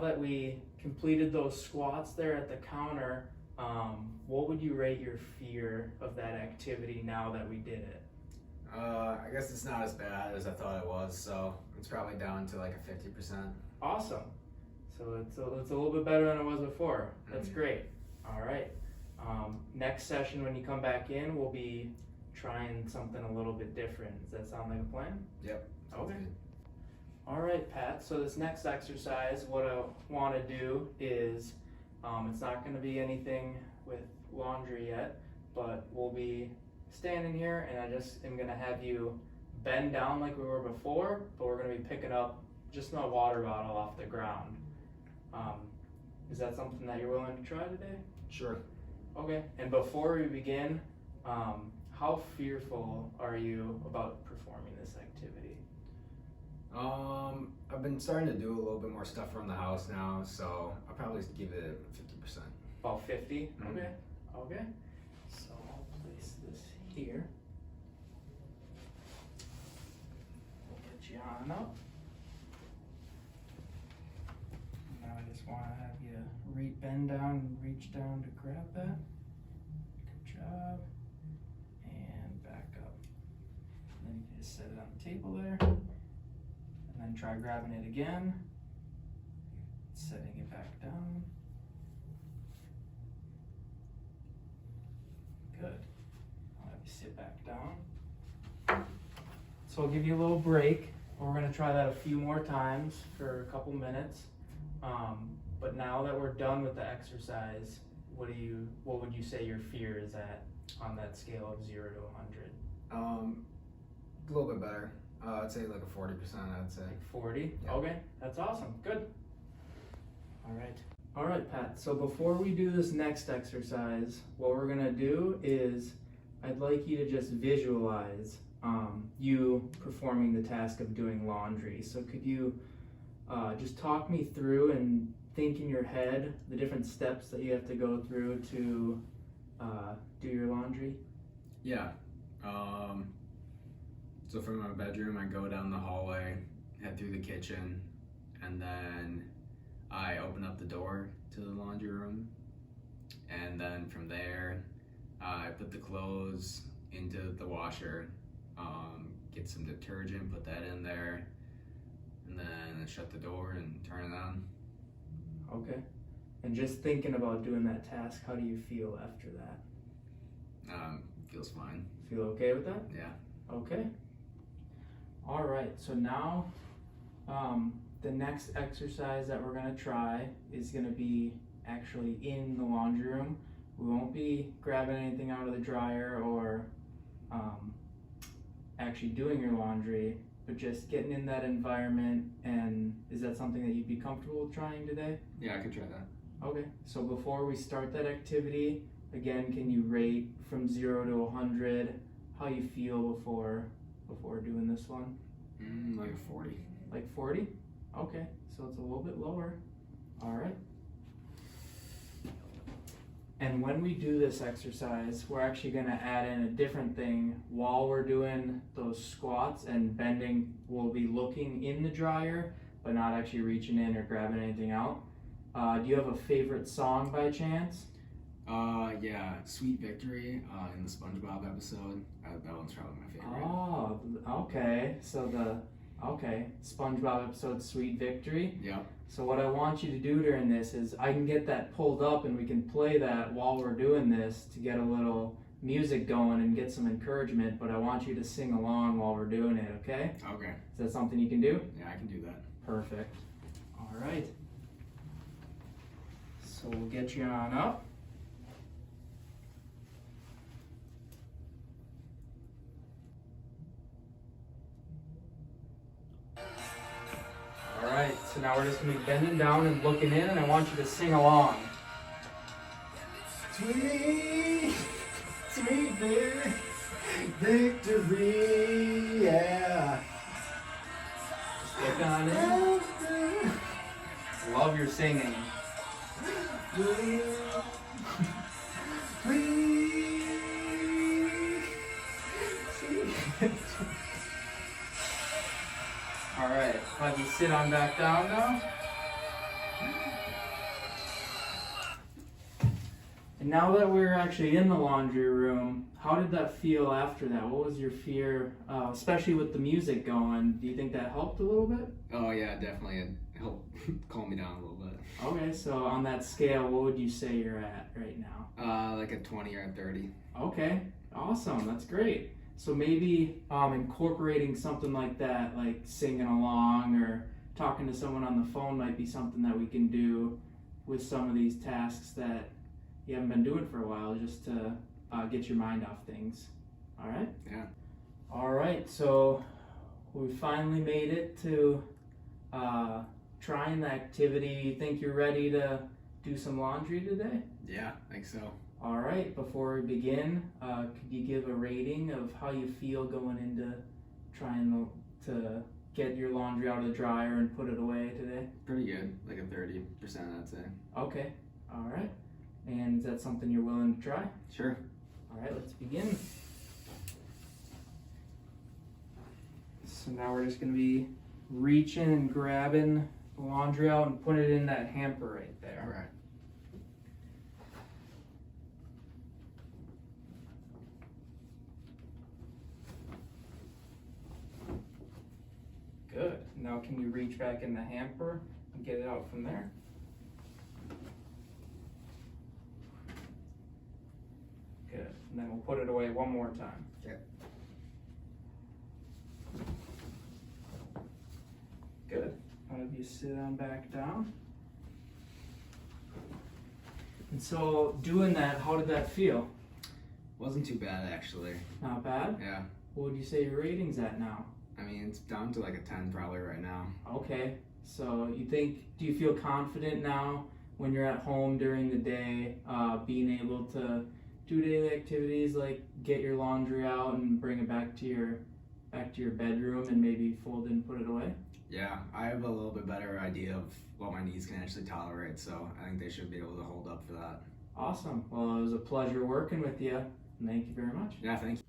that we completed those squats there at the counter, what would you rate your fear of that activity now that we did it? I guess it's not as bad as I thought it was, so it's probably down to like a 50%. Awesome. So it's a little bit better than it was before. That's great. All right. Next session when you come back in, we'll be trying something a little bit different. Does that sound like a plan? Yep. Okay. All right, Pat. So this next exercise, what I want to do is, it's not going to be anything with laundry yet, but we'll be standing here and I just am going to have you bend down like we were before, but we're going to be picking up just my water bottle off the ground. Is that something that you're willing to try today? Sure. Okay. And before we begin, how fearful are you about performing this activity? I've been starting to do a little bit more stuff around the house now, so I'll probably give it 50%. About 50? Mm-hmm. Okay. Okay. So I'll place this here. We'll get you on up. Now I just want to have you bend down and reach down to grab that. Good job. And back up. Then you can just set it on the table there. And then try grabbing it again. Setting it back down. Good. I'll have you sit back down. So I'll give you a little break. We're going to try that a few more times for a couple minutes. But now that we're done with the exercise, what would you say your fear is at on that scale of 0 to 100? A little bit better. I'd say like a 40%, I'd say. Like 40? Yeah. Okay, that's awesome. Good. All right, Pat. So before we do this next exercise, what we're gonna do is I'd like you to just visualize you performing the task of doing laundry. So could you just talk me through and think in your head the different steps that you have to go through to do your laundry? Yeah. So from my bedroom, I go down the hallway, head through the kitchen, and then I open up the door to the laundry room. And then from there, I put the clothes into the washer, get some detergent, put that in there, and then I shut the door and turn it on. Okay. And just thinking about doing that task, how do you feel after that? Feels fine. Feel okay with that? Yeah. Okay. All right, so now the next exercise that we're gonna try is gonna be actually in the laundry room. We won't be grabbing anything out of the dryer or actually doing your laundry, but just getting in that environment. And is that something that you'd be comfortable with trying today? Yeah, I could try that. Okay, so before we start that activity, again, can you rate from 0 to 100 how you feel before doing this one? Like a 40. Like 40? Okay, so it's a little bit lower. All right. And when we do this exercise, we're actually gonna add in a different thing while we're doing those squats and bending. We'll be looking in the dryer, but not actually reaching in or grabbing anything out. Do you have a favorite song by chance? Yeah, Sweet Victory in the SpongeBob episode. That one's probably my favorite. Oh, okay. So SpongeBob episode Sweet Victory. Yep. So what I want you to do during this is I can get that pulled up and we can play that while we're doing this to get a little music going and get some encouragement, but I want you to sing along while we're doing it, okay? Okay. Is that something you can do? Yeah, I can do that. Perfect. All right. So we'll get you on up. All right, so now we're just gonna be bending down and looking in, and I want you to sing along. Sweet, sweet victory, yeah. Stick on it. Love your singing. All right, if I can sit on back down now. now that we're actually in the laundry room, how did that feel after that? What was your fear, especially with the music going? Do you think that helped a little bit? Oh yeah, definitely. It helped calm me down a little bit. Okay, so on that scale, what would you say you're at right now? Like a 20 or a 30. Okay, awesome. That's great. So maybe incorporating something like that, like singing along or talking to someone on the phone, might be something that we can do with some of these tasks that you haven't been doing for a while, just to get your mind off things. All right? Yeah. All right, so we finally made it to trying the activity. You think you're ready to do some laundry today? Yeah, I think so. All right, before we begin, could you give a rating of how you feel going into trying to get your laundry out of the dryer and put it away today? Pretty good, like a 30%, I'd say. Okay, all right. And is that something you're willing to try? Sure. All right, let's begin. So now we're just gonna be reaching and grabbing the laundry out and putting it in that hamper right there. All right. Good. Now can you reach back in the hamper and get it out from there? Good. And then we'll put it away one more time. Okay. Good. I'll have you sit on back down. And so doing that, how did that feel? Wasn't too bad, actually. Not bad? Yeah. What would you say your rating's at now? I mean, it's down to like a 10 probably right now. Okay. So do you feel confident now when you're at home during the day, being able to do daily activities like get your laundry out and bring it back to your bedroom and maybe fold it and put it away? Yeah, I have a little bit better idea of what my knees can actually tolerate, so I think they should be able to hold up for that. Awesome. Well, it was a pleasure working with you. Thank you very much. Yeah, thank you.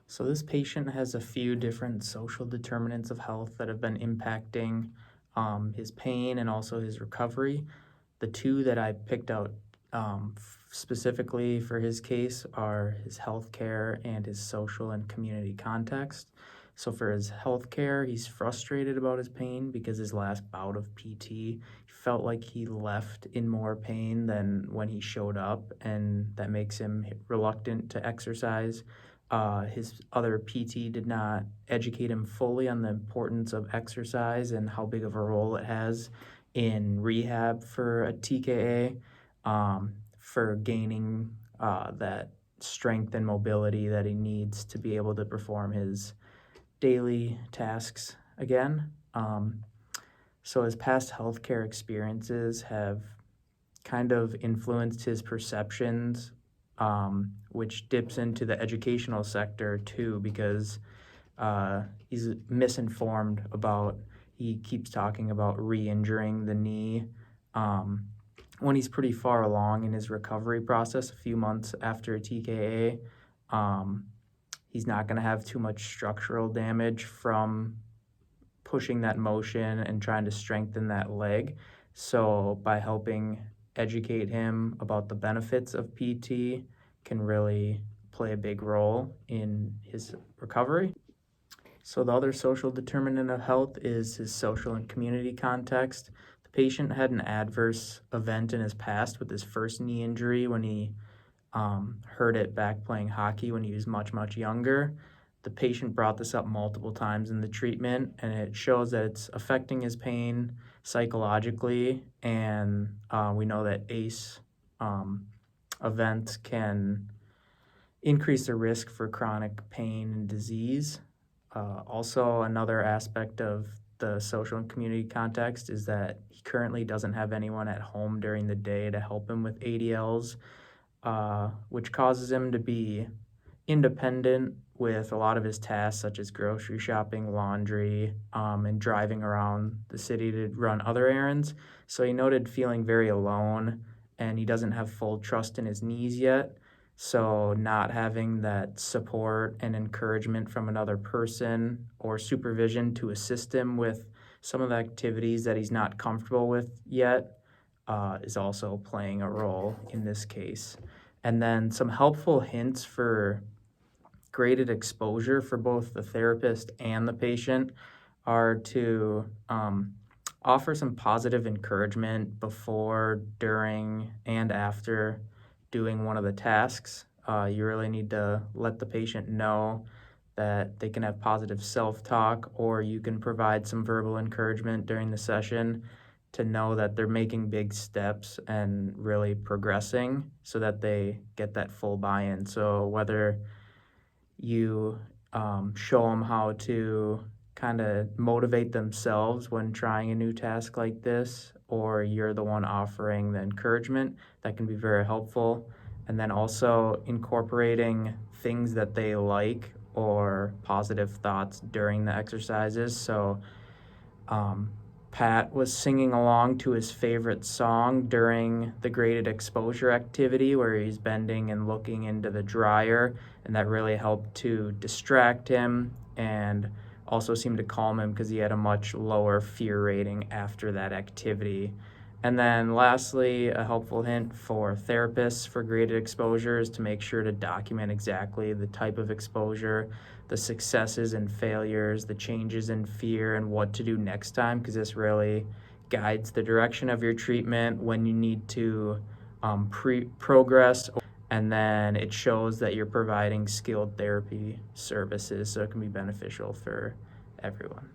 So this patient has a few different social determinants of health that have been impacting his pain and also his recovery. The two that I picked out specifically for his case are his health care and his social and community context. So for his health care, he's frustrated about his pain because his last bout of PT, he felt like he left in more pain than when he showed up, and that makes him reluctant to exercise. His other PT did not educate him fully on the importance of exercise and how big of a role it has in rehab for a TKA, for gaining that strength and mobility that he needs to be able to perform his daily tasks again. So his past healthcare experiences have kind of influenced his perceptions, which dips into the educational sector too, because he's misinformed about, he keeps talking about re-injuring the knee when he's pretty far along in his recovery process, a few months after a TKA. He's not going to have too much structural damage from pushing that motion and trying to strengthen that leg. So by helping educate him about the benefits of PT can really play a big role in his recovery. So the other social determinant of health is his social and community context. The patient had an adverse event in his past with his first knee injury when he hurt it back playing hockey when he was much, much younger. The patient brought this up multiple times in the treatment, and it shows that it's affecting his pain psychologically, and we know that ACE events can increase the risk for chronic pain and disease. Also, another aspect of the social and community context is that he currently doesn't have anyone at home during the day to help him with ADLs, which causes him to be independent with a lot of his tasks, such as grocery shopping, laundry, and driving around the city to run other errands. So he noted feeling very alone, and he doesn't have full trust in his knees yet. So not having that support and encouragement from another person or supervision to assist him with some of the activities that he's not comfortable with yet is also playing a role in this case. And then some helpful hints for graded exposure for both the therapist and the patient are to offer some positive encouragement before, during, and after doing one of the tasks. You really need to let the patient know that they can have positive self-talk, or you can provide some verbal encouragement during the session to know that they're making big steps and really progressing so that they get that full buy-in. So whether you show them how to kind of motivate themselves when trying a new task like this, or you're the one offering the encouragement, that can be very helpful. And then also incorporating things that they like or positive thoughts during the exercises. So Pat was singing along to his favorite song during the graded exposure activity where he's bending and looking into the dryer, and that really helped to distract him and also seemed to calm him because he had a much lower fear rating after that activity. And then lastly, a helpful hint for therapists for graded exposure is to make sure to document exactly the type of exposure, the successes and failures, the changes in fear, and what to do next time, because this really guides the direction of your treatment when you need to progress, and then it shows that you're providing skilled therapy services, so it can be beneficial for everyone.